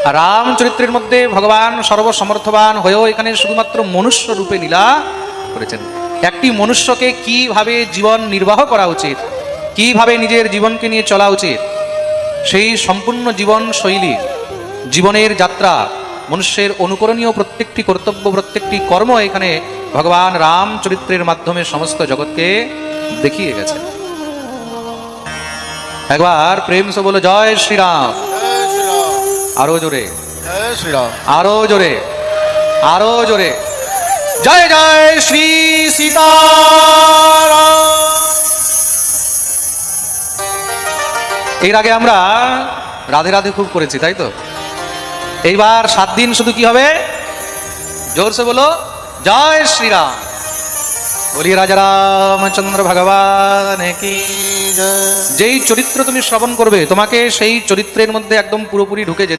রাম চরিত্রের মধ্যে ভগবান সর্বসমর্থবান হয়েও এখানে শুধুমাত্র মনুষ্য রূপে লীলা করেছেন। একটি মনুষ্যকে কিভাবে জীবন নির্বাহ করা উচিত, কিভাবে নিজের জীবনকে নিয়ে চলা উচিত, সেই সম্পূর্ণ জীবন শৈলী, জীবনের যাত্রা, মনুষ্যের অনুকরণীয় প্রত্যেকটি কর্তব্য, প্রত্যেকটি কর্ম এখানে ভগবান রাম চরিত্রের মাধ্যমে সমস্ত জগৎকে দেখিয়ে গেছে। একবার প্রেম সে বলো জয় শ্রীরাম। জয় শ্রীরাম। আরো জোরে, জয় শ্রীরাম। আরো জোরে, আরো জোরে। জয় জয় শ্রী সীতারাম। এর আগে আমরা রাধে রাধে খুব করেছি, তাই তো? এইবার 7 দিন শুধু কি হবে? জোরসে বলো জয় শ্রীরাম। বলি রাজা রামচন্দ্র ভগবান কি। জয়। যেই চরিত্র তুমি শ্রবণ করবে, তোমাকে সেই চরিত্রের মধ্যে একদম পুরোপুরি ঢুকে যেতে